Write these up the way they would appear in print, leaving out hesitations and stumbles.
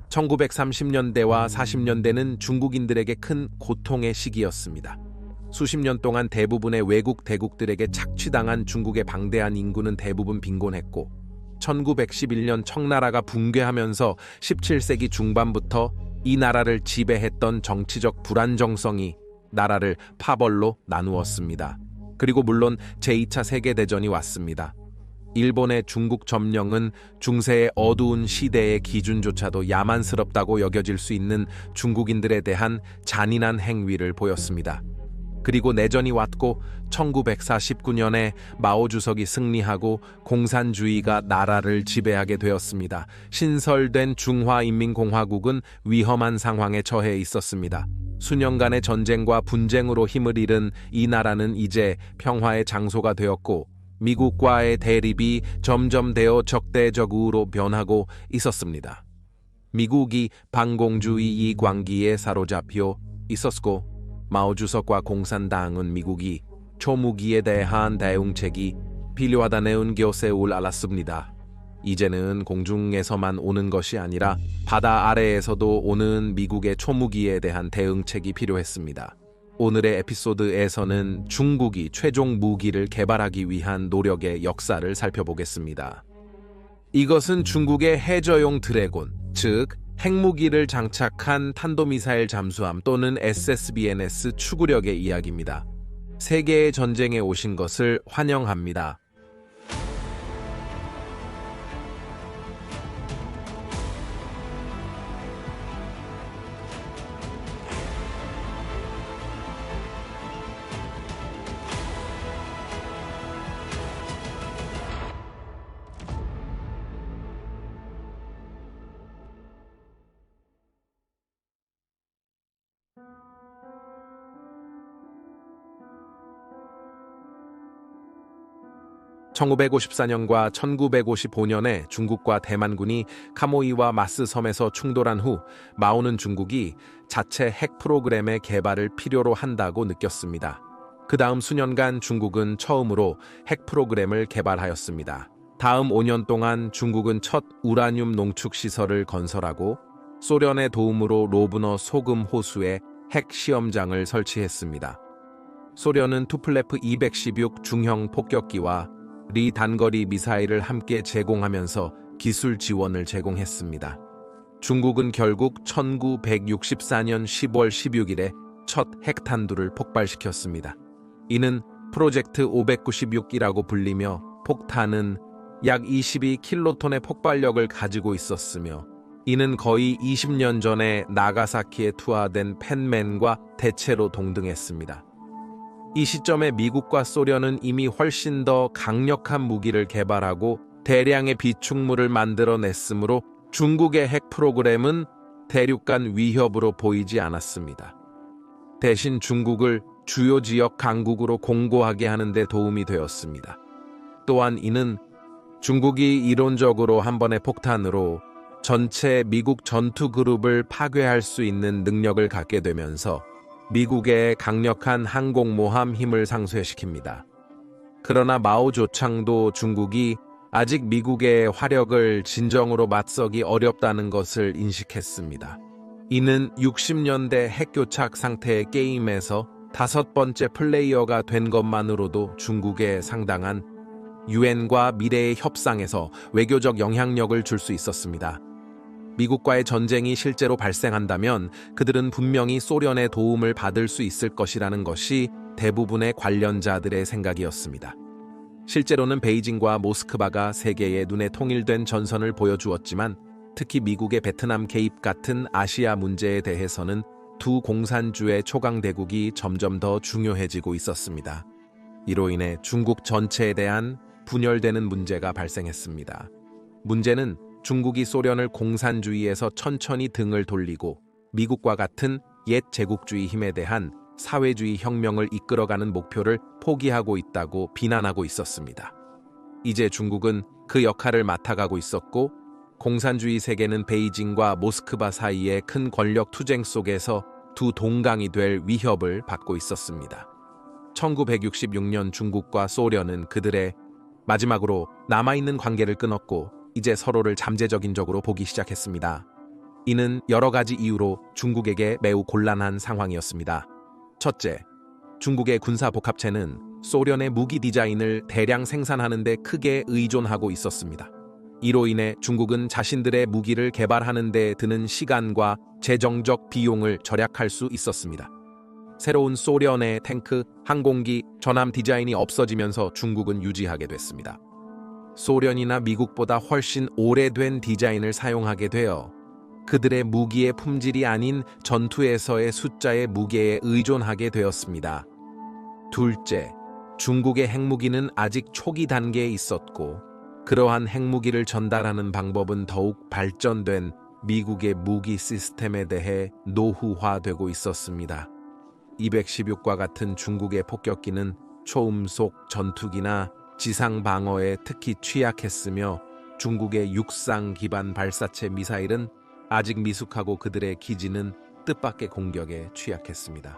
1930년대와 40년대는 중국인들에게 큰 고통의 시기였습니다. 수십 년 동안 대부분의 외국 대국들에게 착취당한 중국의 방대한 인구는 대부분 빈곤했고 1911년 청나라가 붕괴하면서 17세기 중반부터 이 나라를 지배했던 정치적 불안정성이 나라를 파벌로 나누었습니다. 그리고 물론 제2차 세계대전이 왔습니다. 일본의 중국 점령은 중세의 어두운 시대의 기준조차도 야만스럽다고 여겨질 수 있는 중국인들에 대한 잔인한 행위를 보였습니다. 그리고 내전이 왔고 1949년에 마오 주석이 승리하고 공산주의가 나라를 지배하게 되었습니다. 신설된 중화인민공화국은 위험한 상황에 처해 있었습니다. 수년간의 전쟁과 분쟁으로 힘을 잃은 이 나라는 이제 평화의 장소가 되었고 미국과의 대립이 점점 적대적으로 변하고 있었습니다. 미국이 반공주의 이광기에 사로잡혀 있었고 마오 주석과 공산당은 미국이 초무기에 대한 대응책이 필요하다는 것을 알았습니다. 이제는 공중에서만 오는 것이 아니라 바다 아래에서도 오는 미국의 초무기에 대한 대응책이 필요했습니다. 오늘의 에피소드에서는 중국이 최종 무기를 개발하기 위한 노력의 역사를 살펴보겠습니다. 이것은 중국의 해저용 드래곤, 즉 핵무기를 장착한 탄도미사일 잠수함 또는 SSBNS 추구력의 이야기입니다. 세계의 전쟁에 오신 것을 환영합니다. (1954년과 1955년에) 중국과 대만군이 카모이와 마스 섬에서 충돌한 후 마오는 중국이 자체 핵 프로그램의 개발을 필요로 한다고 느꼈습니다. 그 다음 수년간 중국은 처음으로 핵 프로그램을 개발하였습니다. 다음 5년 동안 중국은 첫 우라늄 농축 시설을 건설하고 소련의 도움으로 로브너 소금 호수에 핵 시험장을 설치했습니다. 소련은 투플레프 216 중형 폭격기와 리 단거리 미사일을 함께 제공하면서 기술 지원을 제공했습니다. 중국은 결국 1964년 10월 16일에 첫 핵탄두를 폭발시켰습니다. 이는 프로젝트 596이라고 불리며 폭탄은 약 22킬로톤의 폭발력을 가지고 있었으며 이는 거의 20년 전에 나가사키에 투하된 펜맨과 대체로 동등했습니다. 이 시점에 미국과 소련은 이미 훨씬 더 강력한 무기를 개발하고 대량의 비축물을 만들어냈으므로 중국의 핵 프로그램은 대륙간 위협으로 보이지 않았습니다. 대신 중국을 주요 지역 강국으로 공고하게 하는 데 도움이 되었습니다. 또한 이는 중국이 이론적으로 한 번의 폭탄으로 전체 미국 전투 그룹을 파괴할 수 있는 능력을 갖게 되면서 미국의 강력한 항공모함 힘을 상쇄시킵니다. 그러나 마오 조창도 중국이 아직 미국의 화력을 진정으로 맞서기 어렵다는 것을 인식했습니다. 이는 60년대 핵교착 상태의 게임에서 5번째 플레이어가 된 것만으로도 중국에 상당한 유엔과 미래의 협상에서 외교적 영향력을 줄 수 있었습니다. 미국과의 전쟁이 실제로 발생한다면 그들은 분명히 소련의 도움을 받을 수 있을 것이라는 것이 대부분의 관련자들의 생각이었습니다. 실제로는 베이징과 모스크바가 세계의 눈에 통일된 전선을 보여주었지만 특히 미국의 베트남 개입 같은 아시아 문제에 대해서는 두 공산주의 초강대국이 점점 더 중요해지고 있었습니다. 이로 인해 중국 전체에 대한 분열되는 문제가 발생했습니다. 문제는 중국이 소련을 공산주의에서 천천히 등을 돌리고 미국과 같은 옛 제국주의 힘에 대한 사회주의 혁명을 이끌어가는 목표를 포기하고 있다고 비난하고 있었습니다. 이제 중국은 그 역할을 맡아가고 있었고 공산주의 세계는 베이징과 모스크바 사이의 큰 권력 투쟁 속에서 두 동강이 될 위협을 받고 있었습니다. 1966년 중국과 소련은 그들의 마지막으로 남아있는 관계를 끊었고 이제 서로를 잠재적인 적으로 보기 시작했습니다. 이는 여러 가지 이유로 중국에게 매우 곤란한 상황이었습니다. 첫째, 중국의 군사복합체는 소련의 무기 디자인을 대량 생산하는 데 크게 의존하고 있었습니다. 이로 인해 중국은 자신들의 무기를 개발하는 데 드는 시간과 재정적 비용을 절약할 수 있었습니다. 새로운 소련의 탱크, 항공기, 전함 디자인이 없어지면서 중국은 유지하게 됐습니다. 소련이나 미국보다 훨씬 오래된 디자인을 사용하게 되어 그들의 무기의 품질이 아닌 전투에서의 숫자의 무게에 의존하게 되었습니다. 둘째, 중국의 핵무기는 아직 초기 단계에 있었고 그러한 핵무기를 전달하는 방법은 더욱 발전된 미국의 무기 시스템에 대해 노후화되고 있었습니다. 216과 같은 중국의 폭격기는 초음속 전투기나 지상 방어에 특히 취약했으며 중국의 육상 기반 발사체 미사일은 아직 미숙하고 그들의 기지는 뜻밖의 공격에 취약했습니다.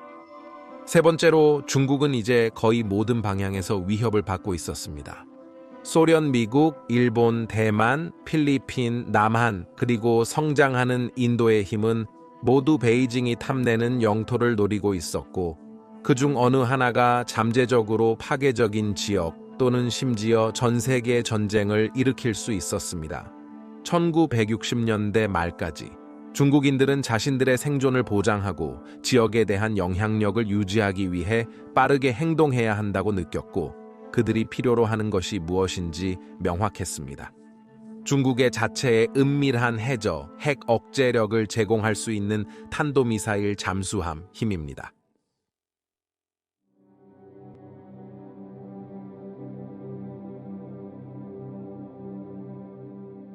세 번째로 중국은 이제 거의 모든 방향에서 위협을 받고 있었습니다. 소련, 미국, 일본, 대만, 필리핀, 남한, 그리고 성장하는 인도의 힘은 모두 베이징이 탐내는 영토를 노리고 있었고 그중 어느 하나가 잠재적으로 파괴적인 지역 또는 심지어 전 세계 전쟁을 일으킬 수 있었습니다. 1960년대 말까지 중국인들은 자신들의 생존을 보장하고 지역에 대한 영향력을 유지하기 위해 빠르게 행동해야 한다고 느꼈고 그들이 필요로 하는 것이 무엇인지 명확했습니다. 중국의 자체의 은밀한 해저, 핵 억제력을 제공할 수 있는 탄도미사일 잠수함 힘입니다.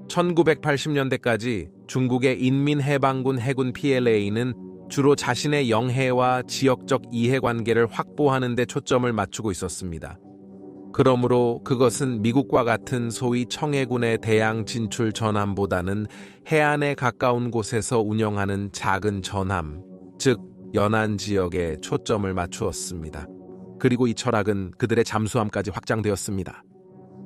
(1980년대까지) 중국의 인민해방군 해군 PLA는 주로 자신의 영해와 지역적 이해관계를 확보하는 데 초점을 맞추고 있었습니다. 그러므로 그것은 미국과 같은 소위 청해군의 대양 진출 전함보다는 해안에 가까운 곳에서 운영하는 작은 전함, 즉 연안 지역에 초점을 맞추었습니다. 그리고 이 철학은 그들의 잠수함까지 확장되었습니다.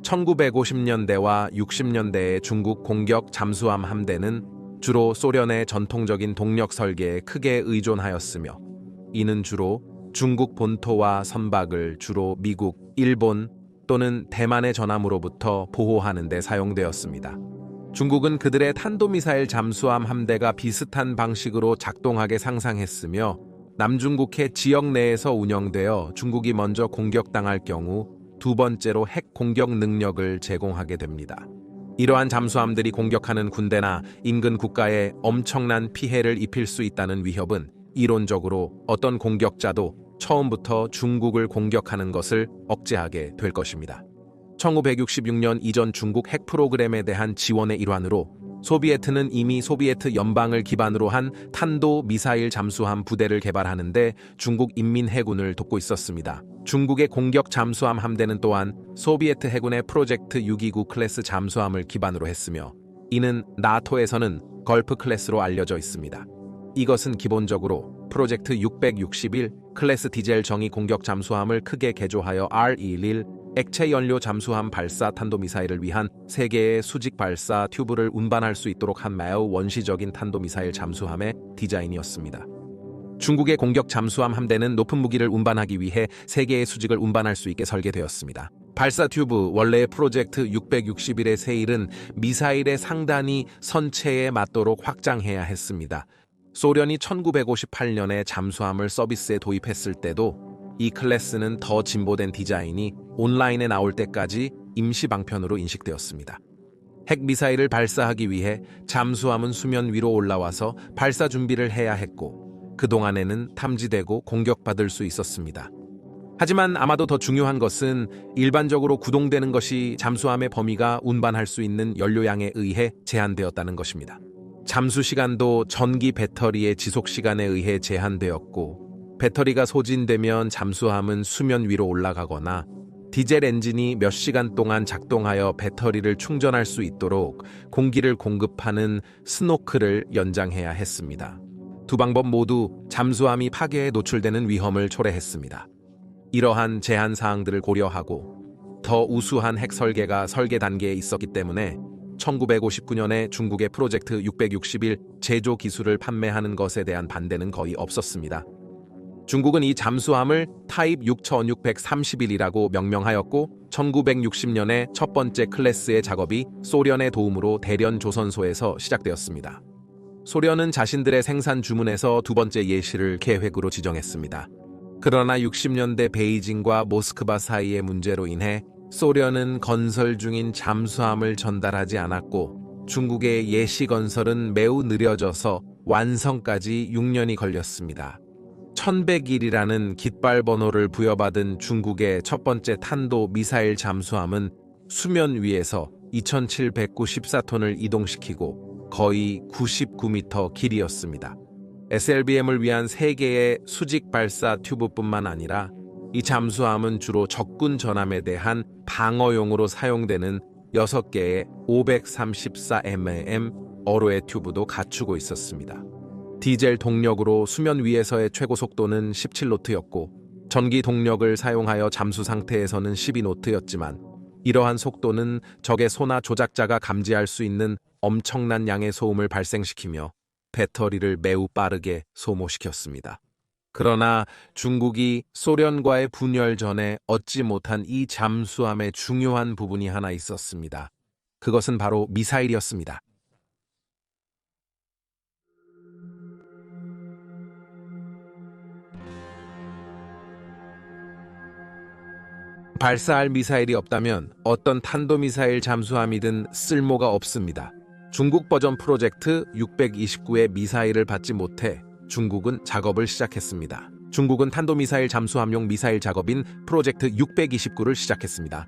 1950년대와 60년대의 중국 공격 잠수함 함대는 주로 소련의 전통적인 동력 설계에 크게 의존하였으며 이는 주로 중국 본토와 선박을 주로 미국, 일본 또는 대만의 전함으로부터 보호하는 데 사용되었습니다. 중국은 그들의 탄도미사일 잠수함 함대가 비슷한 방식으로 작동하게 상상했으며 남중국해 지역 내에서 운영되어 중국이 먼저 공격당할 경우 두 번째로 핵 공격 능력을 제공하게 됩니다. 이러한 잠수함들이 공격하는 군대나 인근 국가에 엄청난 피해를 입힐 수 있다는 위협은 이론적으로 어떤 공격자도 처음부터 중국을 공격하는 것을 억제하게 될 것입니다. 1966년 이전 중국 핵 프로그램에 대한 지원의 일환으로 소비에트는 이미 소비에트 연방을 기반으로 한 탄도 미사일 잠수함 부대를 개발하는데 중국 인민해군을 돕고 있었습니다. 중국의 공격 잠수함 함대는 또한 소비에트 해군의 프로젝트 629 클래스 잠수함을 기반으로 했으며 이는 나토에서는 걸프 클래스로 알려져 있습니다. 이것은 기본적으로 프로젝트 661 클래스 디젤 정의 공격 잠수함을 크게 개조하여 R-211 액체 연료 잠수함 발사 탄도미사일을 위한 세 개의 수직 발사 튜브를 운반할 수 있도록 한 매우 원시적인 탄도미사일 잠수함의 디자인이었습니다. 중국의 공격 잠수함 함대는 높은 무기를 운반하기 위해 세 개의 수직을 운반할 수 있게 설계되었습니다. 발사 튜브, 원래의 프로젝트 661의 세일은 미사일의 상단이 선체에 맞도록 확장해야 했습니다. 소련이 1958년에 잠수함을 서비스에 도입했을 때도 이 클래스는 더 진보된 디자인이 온라인에 나올 때까지 임시 방편으로 인식되었습니다. 핵미사일을 발사하기 위해 잠수함은 수면 위로 올라와서 발사 준비를 해야 했고 그동안에는 탐지되고 공격받을 수 있었습니다. 하지만 아마도 더 중요한 것은 일반적으로 구동되는 것이 잠수함의 범위가 운반할 수 있는 연료량에 의해 제한되었다는 것입니다. 잠수 시간도 전기 배터리의 지속 시간에 의해 제한되었고 배터리가 소진되면 잠수함은 수면 위로 올라가거나 디젤 엔진이 몇 시간 동안 작동하여 배터리를 충전할 수 있도록 공기를 공급하는 스노클을 연장해야 했습니다. 두 방법 모두 잠수함이 파괴에 노출되는 위험을 초래했습니다. 이러한 제한 사항들을 고려하고 더 우수한 핵 설계가 설계 단계에 있었기 때문에 1959년에 중국의 프로젝트 661 제조 기술을 판매하는 것에 대한 반대는 거의 없었습니다. 중국은 이 잠수함을 타입 6631이라고 명명하였고 1960년에 첫 번째 클래스의 작업이 소련의 도움으로 대련 조선소에서 시작되었습니다. 소련은 자신들의 생산 주문에서 두 번째 예시를 계획으로 지정했습니다. 그러나 60년대 베이징과 모스크바 사이의 문제로 인해 소련은 건설 중인 잠수함을 전달하지 않았고 중국의 예시 건설은 매우 느려져서 완성까지 6년이 걸렸습니다. 1101이라는 깃발 번호를 부여받은 중국의 첫 번째 탄도 미사일 잠수함은 수면 위에서 2794톤을 이동시키고 거의 99m 길이었습니다. SLBM을 위한 3개의 수직 발사 튜브뿐만 아니라 이 잠수함은 주로 적군 전함에 대한 방어용으로 사용되는 6개의 534mm 어로의 튜브도 갖추고 있었습니다. 디젤 동력으로 수면 위에서의 최고 속도는 17노트였고 전기 동력을 사용하여 잠수 상태에서는 12노트였지만 이러한 속도는 적의 소나 조작자가 감지할 수 있는 엄청난 양의 소음을 발생시키며 배터리를 매우 빠르게 소모시켰습니다. 그러나 중국이 소련과의 분열 전에 얻지 못한 이 잠수함의 중요한 부분이 하나 있었습니다. 그것은 바로 미사일이었습니다. 발사할 미사일이 없다면 어떤 탄도미사일 잠수함이든 쓸모가 없습니다. 중국 버전 프로젝트 629의 미사일을 받지 못해 중국은 작업을 시작했습니다. 중국은 탄도미사일 잠수함용 미사일 작업인 프로젝트 629를 시작했습니다.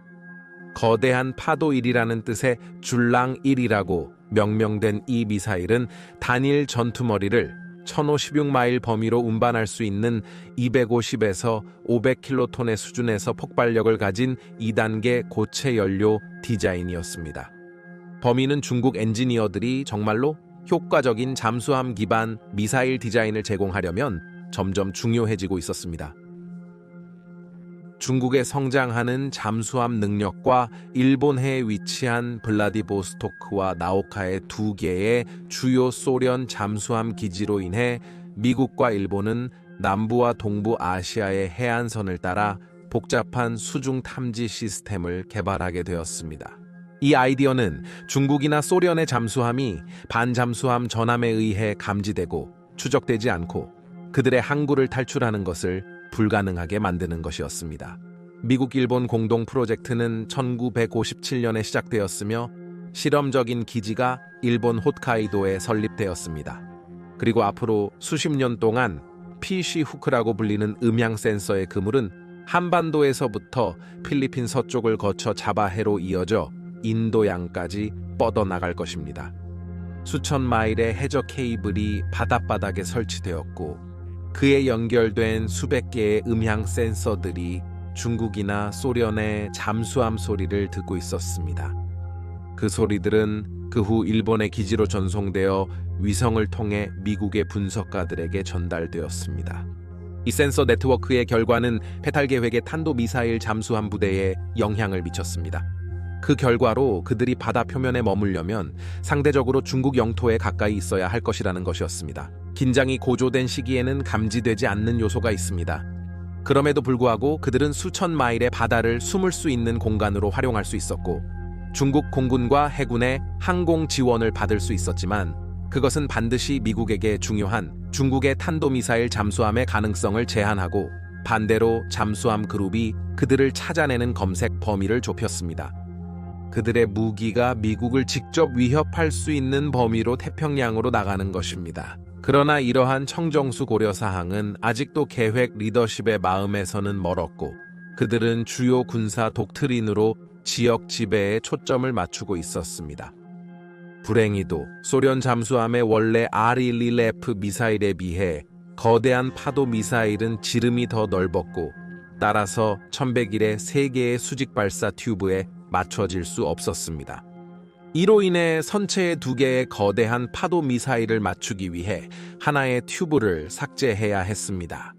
거대한 파도 1이라는 뜻의 줄랑 1이라고 명명된 이 미사일은 단일 전투머리를 1056마일 범위로 운반할 수 있는 250에서 500킬로톤의 수준에서 폭발력을 가진 2단계 고체 연료 디자인이었습니다. 범위는 중국 엔지니어들이 정말로 효과적인 잠수함 기반 미사일 디자인을 제공하려면 점점 중요해지고 있었습니다. 중국의 성장하는 잠수함 능력과 일본해에 위치한 블라디보스토크와 나오카의 2개의 주요 소련 잠수함 기지로 인해 미국과 일본은 남부와 동부 아시아의 해안선을 따라 복잡한 수중 탐지 시스템을 개발하게 되었습니다. 이 아이디어는 중국이나 소련의 잠수함이 반잠수함 전함에 의해 감지되고 추적되지 않고 그들의 항구를 탈출하는 것을 불가능하게 만드는 것이었습니다. 미국-일본 공동 프로젝트는 1957년에 시작되었으며 실험적인 기지가 일본 홋카이도에 설립되었습니다. 그리고 앞으로 수십 년 동안 PC 후크라고 불리는 음향 센서의 그물은 한반도에서부터 필리핀 서쪽을 거쳐 자바해로 이어져 인도양까지 뻗어나갈 것입니다. 수천 마일의 해저 케이블이 바닷바닥에 설치되었고 그에 연결된 수백 개의 음향 센서들이 중국이나 소련의 잠수함 소리를 듣고 있었습니다. 그 소리들은 그 후 일본의 기지로 전송되어 위성을 통해 미국의 분석가들에게 전달되었습니다. 이 센서 네트워크의 결과는 페탈 계획의 탄도미사일 잠수함 부대에 영향을 미쳤습니다. 그 결과로 그들이 바다 표면에 머물려면 상대적으로 중국 영토에 가까이 있어야 할 것이라는 것이었습니다. 긴장이 고조된 시기에는 감지되지 않는 요소가 있습니다. 그럼에도 불구하고 그들은 수천 마일의 바다를 숨을 수 있는 공간으로 활용할 수 있었고 중국 공군과 해군의 항공 지원을 받을 수 있었지만 그것은 반드시 미국에게 중요한 중국의 탄도미사일 잠수함의 가능성을 제한하고 반대로 잠수함 그룹이 그들을 찾아내는 검색 범위를 좁혔습니다. 그들의 무기가 미국을 직접 위협할 수 있는 범위로 태평양으로 나가는 것입니다. 그러나 이러한 청정수 고려 사항은 아직도 계획 리더십의 마음에서는 멀었고 그들은 주요 군사 독트린으로 지역 지배에 초점을 맞추고 있었습니다. 불행히도 소련 잠수함의 원래 R-111F 미사일에 비해 거대한 파도 미사일은 지름이 더 넓었고 따라서 1101의 3개의 수직 발사 튜브에 맞춰질 수 없었습니다. 이로 인해 선체의 2개의 거대한 파도 미사일을 맞추기 위해 하나의 튜브를 삭제해야 했습니다.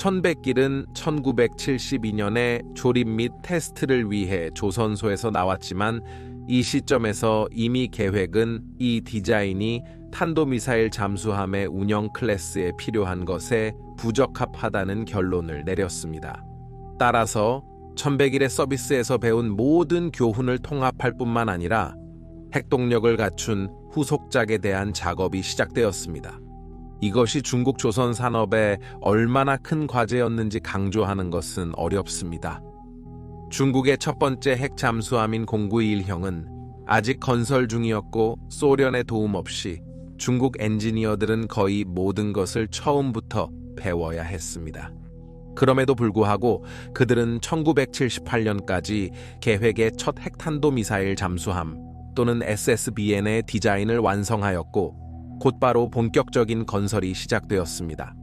1100길은 1972년에 조립 및 테스트를 위해 조선소에서 나왔지만 이 시점에서 이미 계획은 이 디자인이 탄도미사일 잠수함의 운영 클래스에 필요한 것에 부적합하다는 결론을 내렸습니다. 따라서 1100일의 서비스에서 배운 모든 교훈을 통합할 뿐만 아니라 핵동력을 갖춘 후속작에 대한 작업이 시작되었습니다. 이것이 중국 조선 산업에 얼마나 큰 과제였는지 강조하는 것은 어렵습니다. 중국의 첫 번째 핵 잠수함인 091형은 아직 건설 중이었고 소련의 도움 없이 중국 엔지니어들은 거의 모든 것을 처음부터 배워야 했습니다. 그럼에도 불구하고 그들은 1978년까지 계획의 첫 핵탄도미사일 잠수함 또는 SSBN의 디자인을 완성하였고 곧바로 본격적인 건설이 시작되었습니다.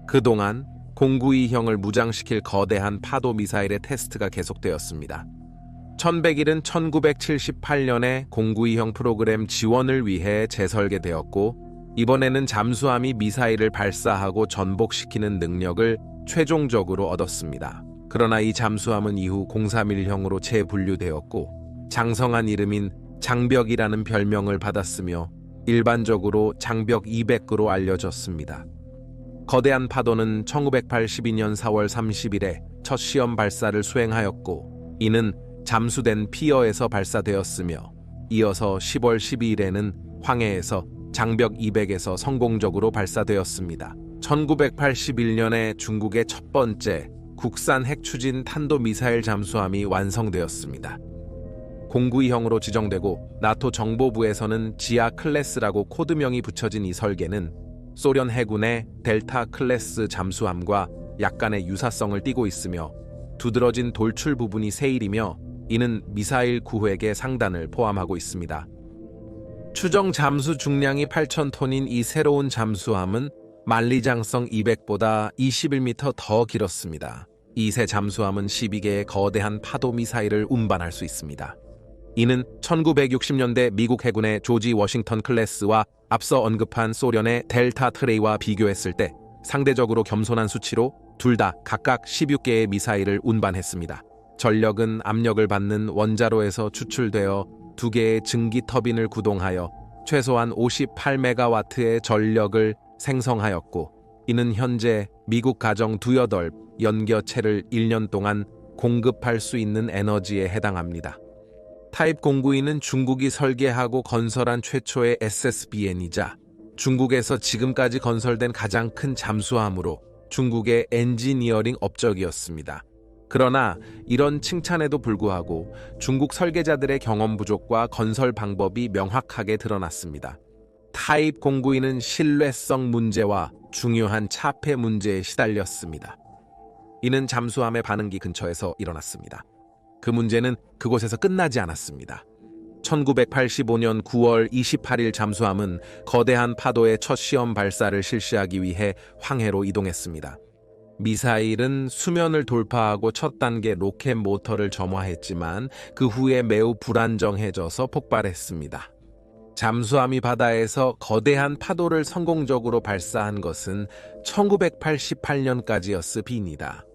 그동안 092형을 무장시킬 거대한 파도 미사일의 테스트가 계속되었습니다. 1100일은 1978년에 092형 프로그램 지원을 위해 재설계되었고 이번에는 잠수함이 미사일을 발사하고 전복시키는 능력을 최종적으로 얻었습니다. 그러나 이 잠수함은 이후 031형으로 재분류되었고 장성한 이름인 장벽이라는 별명을 받았으며 일반적으로 장벽 200으로 알려졌습니다. 거대한 파도는 1982년 4월 30일에 첫 시험 발사를 수행하였고 이는 잠수된 피어에서 발사되었으며 이어서 10월 12일에는 황해에서 장벽 200에서 성공적으로 발사되었습니다. 1981년에 중국의 첫 번째 국산 핵추진 탄도미사일 잠수함이 완성되었습니다. 092형으로 지정되고 나토 정보부에서는 지아 클래스라고 코드명이 붙여진 이 설계는 소련 해군의 델타 클래스 잠수함과 약간의 유사성을 띠고 있으며 두드러진 돌출 부분이 세일이며 이는 미사일 구획의 상단을 포함하고 있습니다. 추정 잠수 중량이 8,000톤인 이 새로운 잠수함은 만리장성 200보다 21m 더 길었습니다. 이 새 잠수함은 12개의 거대한 파도 미사일을 운반할 수 있습니다. 이는 1960년대 미국 해군의 조지 워싱턴 클래스와 앞서 언급한 소련의 델타 트레이와 비교했을 때 상대적으로 겸손한 수치로 둘 다 각각 16개의 미사일을 운반했습니다. 전력은 압력을 받는 원자로에서 추출되어 2개의 증기 터빈을 구동하여 최소한 58메가와트의 전력을 생성하였고 이는 현재 미국 가정 두여덟 연겨체를 1년 동안 공급할 수 있는 에너지에 해당합니다. 타입 092는 중국이 설계하고 건설한 최초의 SSBN이자 중국에서 지금까지 건설된 가장 큰 잠수함으로 중국의 엔지니어링 업적이었습니다. 그러나 이런 칭찬에도 불구하고 중국 설계자들의 경험 부족과 건설 방법이 명확하게 드러났습니다. 타입 092는 신뢰성 문제와 중요한 차폐 문제에 시달렸습니다. 이는 잠수함의 반응기 근처에서 일어났습니다. 그 문제는 그곳에서 끝나지 않았습니다. 1985년 9월 28일 잠수함은 거대한 파도의 첫 시험 발사를 실시하기 위해 황해로 이동했습니다. 미사일은 수면을 돌파하고 첫 단계 로켓 모터를 점화했지만 그 후에 매우 불안정해져서 폭발했습니다. 잠수함이 바다에서 거대한 파도를 성공적으로 발사한 것은 1988년까지였습니다.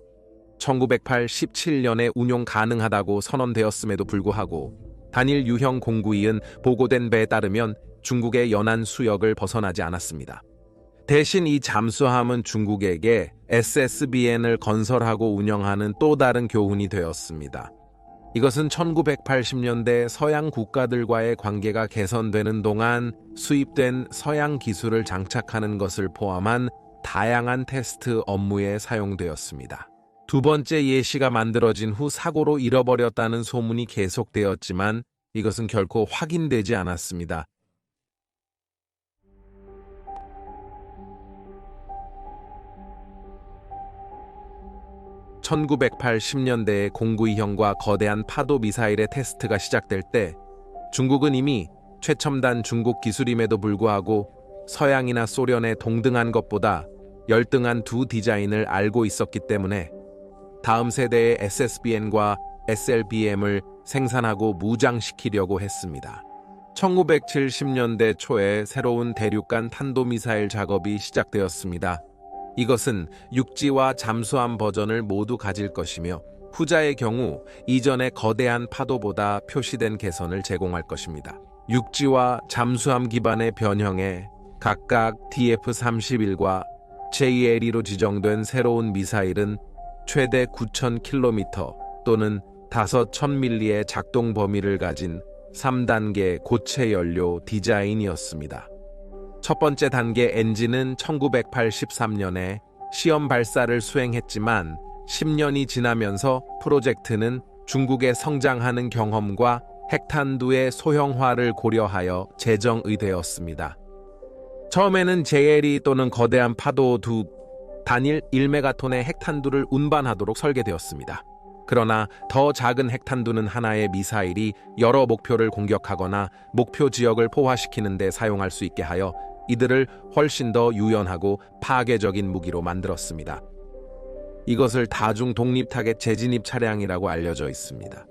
1987년에 운용 가능하다고 선언되었음에도 불구하고 단일 유형 092은 보고된 바에 따르면 중국의 연안 수역을 벗어나지 않았습니다. 대신 이 잠수함은 중국에게 SSBN을 건설하고 운영하는 또 다른 교훈이 되었습니다. 이것은 1980년대 서양 국가들과의 관계가 개선되는 동안 수입된 서양 기술을 장착하는 것을 포함한 다양한 테스트 업무에 사용되었습니다. 두 번째 예시가 만들어진 후 사고로 잃어버렸다는 소문이 계속되었지만 이것은 결코 확인되지 않았습니다. (1980년대에) 092형과 거대한 파도 미사일의 테스트가 시작될 때 중국은 이미 최첨단 중국 기술임에도 불구하고 서양이나 소련의 동등한 것보다 열등한 두 디자인을 알고 있었기 때문에 다음 세대의 SSBN과 SLBM을 생산하고 무장시키려고 했습니다. 1970년대 초에 새로운 대륙간 탄도미사일 작업이 시작되었습니다. 이것은 육지와 잠수함 버전을 모두 가질 것이며 후자의 경우 이전의 거대한 파도보다 표시된 개선을 제공할 것입니다. 육지와 잠수함 기반의 변형에 각각 DF-31과 JLE로 지정된 새로운 미사일은 최대 9,000km 또는 5,000mm의 작동 범위를 가진 3단계 고체 연료 디자인이었습니다. 첫 번째 단계 엔진은 1983년에 시험 발사를 수행했지만 10년이 지나면서 프로젝트는 중국의 성장하는 경험과 핵탄두의 소형화를 고려하여 재정의되었습니다. 처음에는 JLE 또는 거대한 파도 단일 1메가톤의 핵탄두를 운반하도록 설계되었습니다. 그러나 더 작은 핵탄두는 하나의 미사일이 여러 목표를 공격하거나 목표 지역을 포화시키는 데 사용할 수 있게 하여 이들을 훨씬 더 유연하고 파괴적인 무기로 만들었습니다. 이것을 다중 독립 타겟 재진입 차량이라고 알려져 있습니다.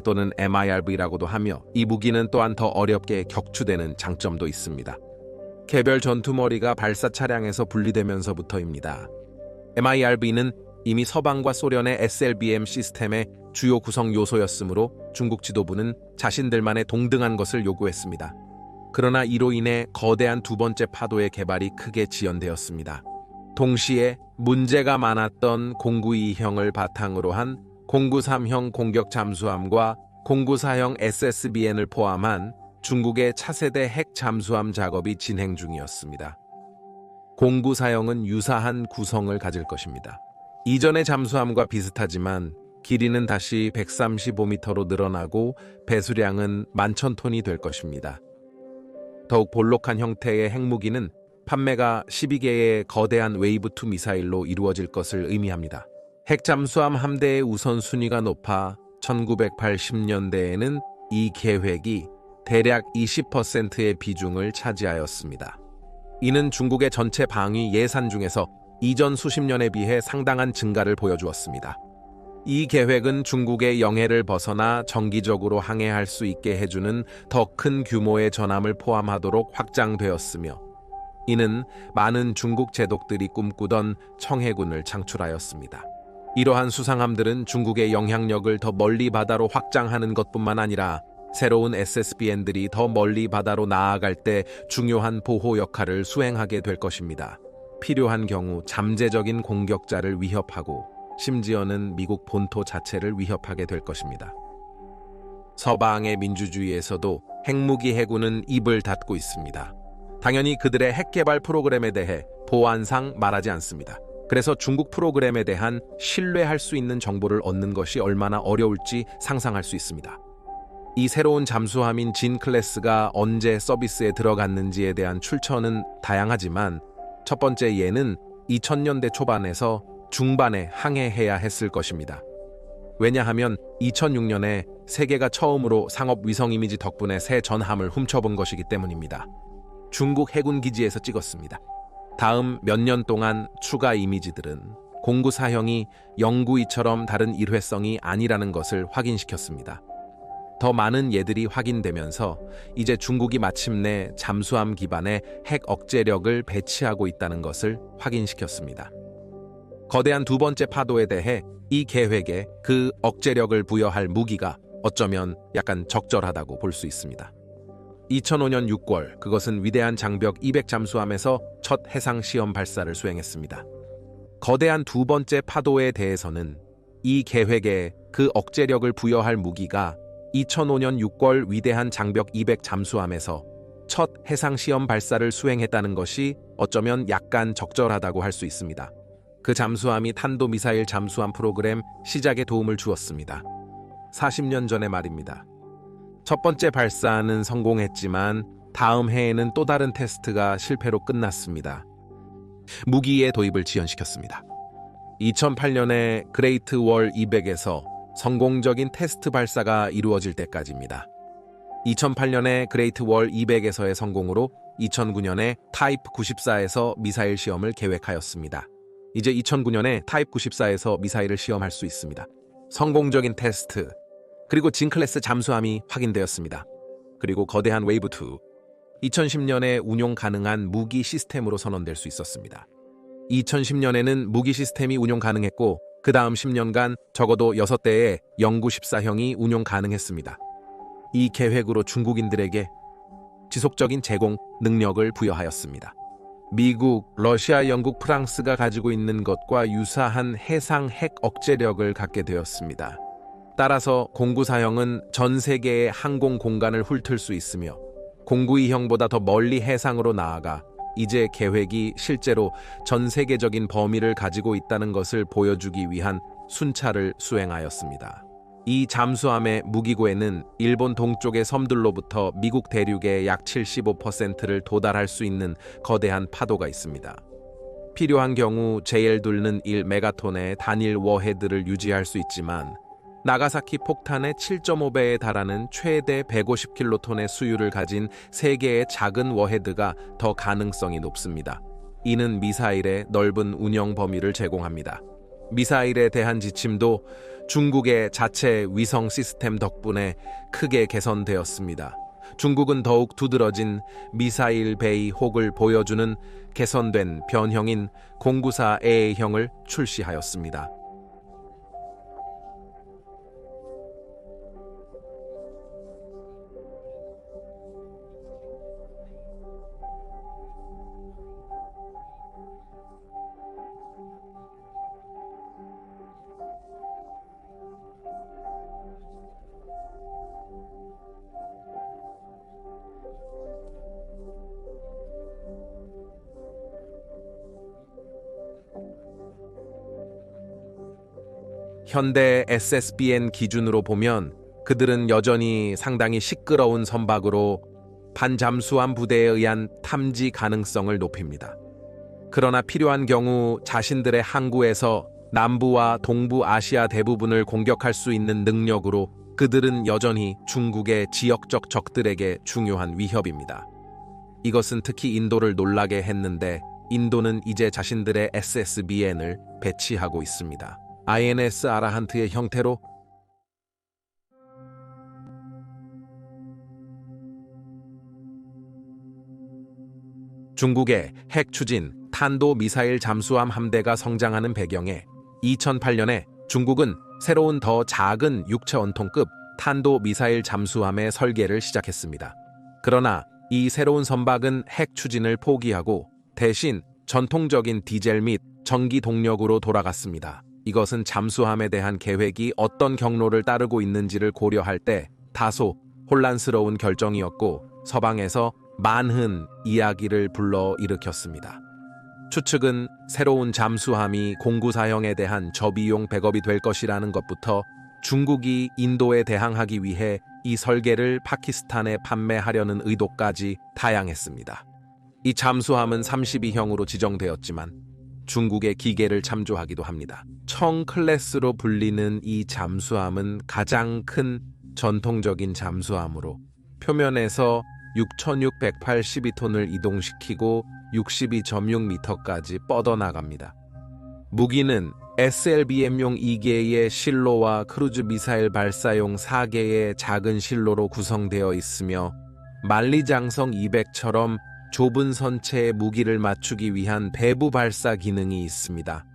또는 MIRV라고도 하며 이 무기는 또한 더 어렵게 격추되는 장점도 있습니다. 개별 전투머리가 발사 차량에서 분리되면서부터입니다. MIRV는 이미 서방과 소련의 SLBM 시스템의 주요 구성 요소였으므로 중국 지도부는 자신들만의 동등한 것을 요구했습니다. 그러나 이로 인해 거대한 두 번째 파도의 개발이 크게 지연되었습니다. 동시에 문제가 많았던 092형을 바탕으로 한 093형 공격 잠수함과 094형 SSBN을 포함한 중국의 차세대 핵 잠수함 작업이 진행 중이었습니다. 094형은 유사한 구성을 가질 것입니다. 이전의 잠수함과 비슷하지만 길이는 다시 135m로 늘어나고 배수량은 11,000톤이 될 것입니다. 더욱 볼록한 형태의 핵무기는 판매가 12개의 거대한 웨이브2 미사일로 이루어질 것을 의미합니다. 핵잠수함 함대의 우선순위가 높아 1980년대에는 이 계획이 대략 20%의 비중을 차지하였습니다. 이는 중국의 전체 방위 예산 중에서 이전 수십 년에 비해 상당한 증가를 보여주었습니다. 이 계획은 중국의 영해를 벗어나 정기적으로 항해할 수 있게 해주는 더 큰 규모의 전함을 포함하도록 확장되었으며 이는 많은 중국 제독들이 꿈꾸던 청해군을 창출하였습니다. 이러한 수상함들은 중국의 영향력을 더 멀리 바다로 확장하는 것뿐만 아니라 새로운 SSBN들이 더 멀리 바다로 나아갈 때 중요한 보호 역할을 수행하게 될 것입니다. 필요한 경우 잠재적인 공격자를 위협하고 심지어는 미국 본토 자체를 위협하게 될 것입니다. 서방의 민주주의에서도 핵무기 해군은 입을 닫고 있습니다. 당연히 그들의 핵 개발 프로그램에 대해 보안상 말하지 않습니다. 그래서 중국 프로그램에 대한 신뢰할 수 있는 정보를 얻는 것이 얼마나 어려울지 상상할 수 있습니다. 이 새로운 잠수함인 진 클래스가 언제 서비스에 들어갔는지에 대한 출처는 다양하지만 첫 번째 예는 2000년대 초반에서 중반에 항해해야 했을 것입니다. 왜냐하면 2006년에 세계가 처음으로 상업 위성 이미지 덕분에 새 전함을 훔쳐본 것이기 때문입니다. 중국 해군 기지에서 찍었습니다. 다음 몇 년 동안 추가 이미지들은 094형이 092처럼 다른 일회성이 아니라는 것을 확인시켰습니다. 더 많은 예들이 확인되면서 이제 중국이 마침내 잠수함 기반의 핵 억제력을 배치하고 있다는 것을 확인시켰습니다. 거대한 두 번째 파도에 대해 이 계획에 그 억제력을 부여할 무기가 어쩌면 약간 적절하다고 볼 수 있습니다. 2005년 6월 그것은 위대한 장벽 200 잠수함에서 첫 해상 시험 발사를 수행했습니다. 거대한 두 번째 파도에 대해서는 이 계획에 그 억제력을 부여할 무기가 2005년 6월 위대한 장벽 200 잠수함에서 첫 해상 시험 발사를 수행했다는 것이 어쩌면 약간 적절하다고 할 수 있습니다. 그 잠수함이 탄도미사일 잠수함 프로그램 시작에 도움을 주었습니다. 40년 전의 말입니다. 첫 번째 발사는 성공했지만 다음 해에는 또 다른 테스트가 실패로 끝났습니다. 무기의 도입을 지연시켰습니다. 2008년에 그레이트 월 200에서 성공적인 테스트 발사가 이루어질 때까지입니다. 2008년에 그레이트 월 200에서의 성공으로 2009년에 타입 94에서 미사일 시험을 계획하였습니다. 이제 2009년에 타입 94에서 미사일을 시험할 수 있습니다. 성공적인 테스트, 그리고 진 클래스 잠수함이 확인되었습니다. 그리고 거대한 웨이브2, 2010년에 운용 가능한 무기 시스템으로 선언될 수 있었습니다. 2010년에는 무기 시스템이 운용 가능했고 그 다음 10년간 적어도 6대의 영구 14형이 운용 가능했습니다. 이 계획으로 중국인들에게 지속적인 제공 능력을 부여하였습니다. 미국, 러시아, 영국, 프랑스가 가지고 있는 것과 유사한 해상 핵 억제력을 갖게 되었습니다. 따라서 공구사형은 전 세계의 항공 공간을 훑을 수 있으며 공구이형보다 더 멀리 해상으로 나아가 이제 계획이 실제로 전 세계적인 범위를 가지고 있다는 것을 보여주기 위한 순찰을 수행하였습니다. 이 잠수함의 무기고에는 일본 동쪽의 섬들로부터 미국 대륙의 약 75%를 도달할 수 있는 거대한 파도가 있습니다. 필요한 경우 JL-2는 1메가톤의 단일 워헤드를 유지할 수 있지만 나가사키 폭탄의 7.5배에 달하는 최대 150킬로톤의 수유를 가진 3개의 작은 워헤드가 더 가능성이 높습니다. 이는 미사일의 넓은 운영 범위를 제공합니다. 미사일에 대한 지침도 중국의 자체 위성 시스템 덕분에 크게 개선되었습니다. 중국은 더욱 두드러진 미사일 베이 혹을 보여주는 개선된 변형인 공구사 A형을 출시하였습니다. 현대 SSBN 기준으로 보면 그들은 여전히 상당히 시끄러운 선박으로 반잠수함 부대에 의한 탐지 가능성을 높입니다. 그러나 필요한 경우 자신들의 항구에서 남부와 동부 아시아 대부분을 공격할 수 있는 능력으로 그들은 여전히 중국의 지역적 적들에게 중요한 위협입니다. 이것은 특히 인도를 놀라게 했는데 인도는 이제 자신들의 SSBN을 배치하고 있습니다. INS 아라한트의 형태로 중국의 핵 추진 탄도 미사일 잠수함 함대가 성장하는 배경에 2008년에 중국은 새로운 더 작은 육체 원통급 탄도 미사일 잠수함의 설계를 시작했습니다. 그러나 이 새로운 선박은 핵 추진을 포기하고 대신 전통적인 디젤 및 전기 동력으로 돌아갔습니다. 이것은 잠수함에 대한 계획이 어떤 경로를 따르고 있는지를 고려할 때 다소 혼란스러운 결정이었고 서방에서 많은 이야기를 불러일으켰습니다. 추측은 새로운 잠수함이 공구사형에 대한 저비용 백업이 될 것이라는 것부터 중국이 인도에 대항하기 위해 이 설계를 파키스탄에 판매하려는 의도까지 다양했습니다. 이 잠수함은 32형으로 지정되었지만 중국의 기계를 참조하기도 합니다. 청 클래스로 불리는 이 잠수함은 가장 큰 전통적인 잠수함으로 표면에서 6,682톤을 이동시키고 62.6m까지 뻗어나갑니다. 무기는 SLBM용 2개의 실로와 크루즈 미사일 발사용 4개의 작은 실로로 구성되어 있으며 만리장성 200처럼 좁은 선체에 무기를 맞추기 위한 배부 발사 기능이 있습니다.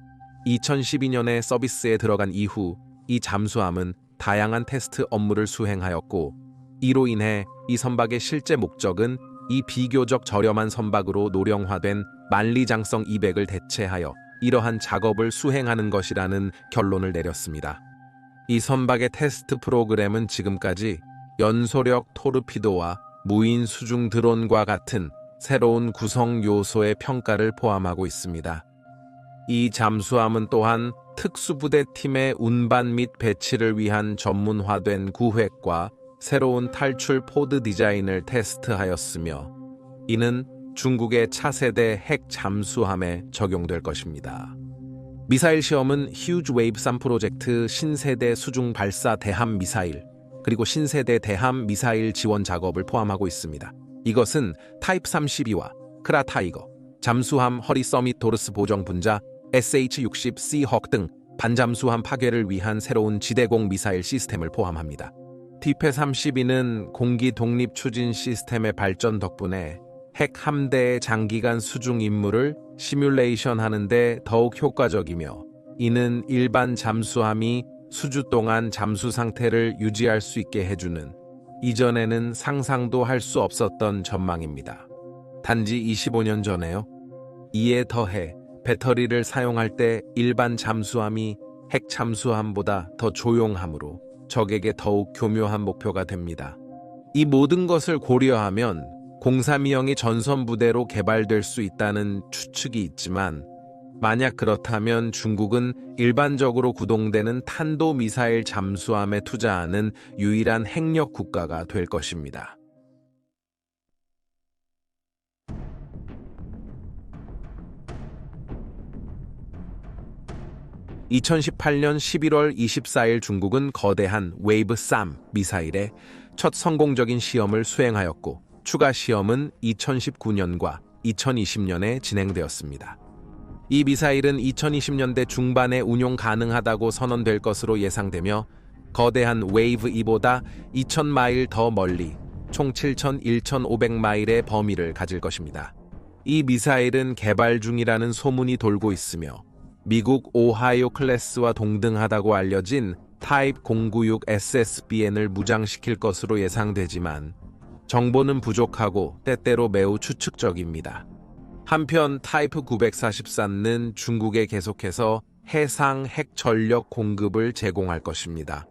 2012년에 서비스에 들어간 이후 이 잠수함은 다양한 테스트 업무를 수행하였고 이로 인해 이 선박의 실제 목적은 이 비교적 저렴한 선박으로 노령화된 만리장성 200을 대체하여 이러한 작업을 수행하는 것이라는 결론을 내렸습니다. 이 선박의 테스트 프로그램은 지금까지 연소력 토르피도와 무인 수중 드론과 같은 새로운 구성 요소의 평가를 포함하고 있습니다. 이 잠수함은 또한 특수부대팀의 운반 및 배치를 위한 전문화된 구획과 새로운 탈출 포드 디자인을 테스트하였으며 이는 중국의 차세대 핵 잠수함에 적용될 것입니다. 미사일 시험은 휴즈 웨이브 3 프로젝트 신세대 수중 발사 대함 미사일 그리고 신세대 대함 미사일 지원 작업을 포함하고 있습니다. 이것은 타입 32와 크라 타이거, 잠수함 허리 서밋 도르스 보정 분자, SH-60 시헉 등 반잠수함 파괴를 위한 새로운 지대공 미사일 시스템을 포함합니다. 티페 32는 공기 독립 추진 시스템의 발전 덕분에 핵 함대의 장기간 수중 임무를 시뮬레이션 하는데 더욱 효과적이며, 이는 일반 잠수함이 수주 동안 잠수 상태를 유지할 수 있게 해주는 이전에는 상상도 할 수 없었던 전망입니다. 단지 25년 전에요. 이에 더해 배터리를 사용할 때 일반 잠수함이 핵 잠수함보다 더 조용하므로 적에게 더욱 교묘한 목표가 됩니다. 이 모든 것을 고려하면 032형이 전선 부대로 개발될 수 있다는 추측이 있지만, 만약 그렇다면 중국은 일반적으로 구동되는 탄도미사일 잠수함에 투자하는 유일한 핵력 국가가 될 것입니다. 2018년 11월 24일 중국은 거대한 웨이브-3 미사일의 첫 성공적인 시험을 수행하였고, 추가 시험은 2019년과 2020년에 진행되었습니다. 이 미사일은 2020년대 중반에 운용 가능하다고 선언될 것으로 예상되며, 거대한 웨이브-2보다 2,000마일 더 멀리 총 7,1,500마일의 범위를 가질 것입니다. 이 미사일은 개발 중이라는 소문이 돌고 있으며, 미국 오하이오 클래스와 동등하다고 알려진 타입 096 SSBN을 무장시킬 것으로 예상되지만, 정보는 부족하고 때때로 매우 추측적입니다. 한편 타이프 944는 중국에 계속해서 해상 핵 전력 공급을 제공할 것입니다.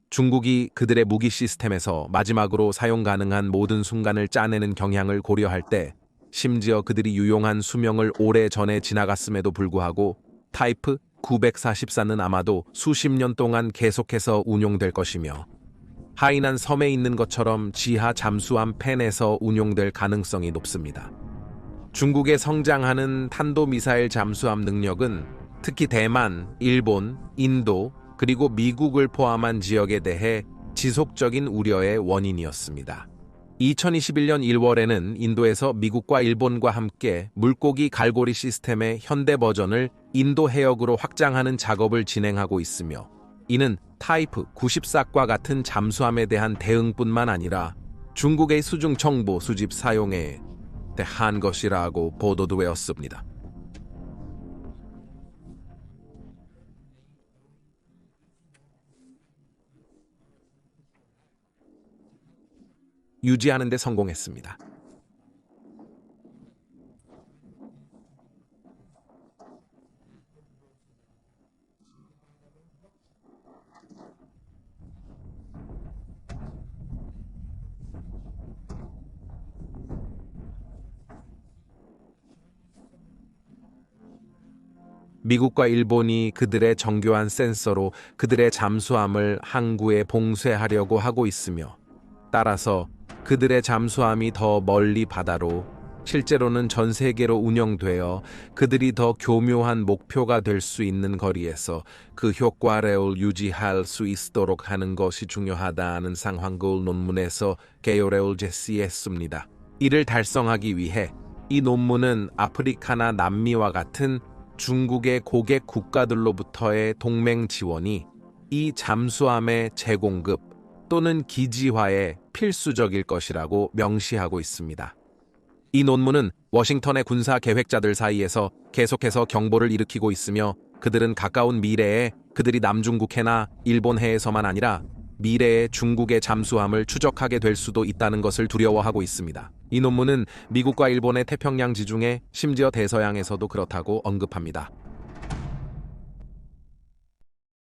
중국이 그들의 무기 시스템에서 마지막으로 사용 가능한 모든 순간을 짜내는 경향을 고려할 때, 심지어 그들이 유용한 수명을 오래전에 지나갔음에도 불구하고 타이프 944는 아마도 수십 년 동안 계속해서 운용될 것이며, 하이난 섬에 있는 것처럼 지하 잠수함 펜에서 운용될 가능성이 높습니다. 중국의 성장하는 탄도미사일 잠수함 능력은 특히 대만, 일본, 인도, 그리고 미국을 포함한 지역에 대해 지속적인 우려의 원인이었습니다. 2021년 1월에는 인도에서 미국과 일본과 함께 물고기 갈고리 시스템의 현대 버전을 인도 해역으로 확장하는 작업을 진행하고 있으며, 이는 타이프 94과 같은 잠수함에 대한 대응뿐만 아니라 중국의 수중 정보 수집 사용에 대한 것이라고 보도되었습니다. 유지하는 데 성공했습니다. 미국과 일본이 그들의 정교한 센서로 그들의 잠수함을 항구에 봉쇄하려고 하고 있으며, 따라서 그들의 잠수함이 더 멀리 바다로, 실제로는 전 세계로 운영되어 그들이 더 교묘한 목표가 될 수 있는 거리에서 그 효과를 유지할 수 있도록 하는 것이 중요하다는 상황글 논문에서 게요레올 제시했습니다. 이를 달성하기 위해 이 논문은 아프리카나 남미와 같은 중국의 고객 국가들로부터의 동맹 지원이 이 잠수함의 재공급 또는 기지화에 필수적일 것이라고 명시하고 있습니다. 이 논문은 워싱턴의 군사 계획자들 사이에서 계속해서 경보를 일으키고 있으며, 그들은 가까운 미래에 그들이 남중국해나 일본해에서만 아니라 미래의 중국의 잠수함을 추적하게 될 수도 있다는 것을 두려워하고 있습니다. 이 논문은 미국과 일본의 태평양 지중해, 심지어 대서양에서도 그렇다고 언급합니다.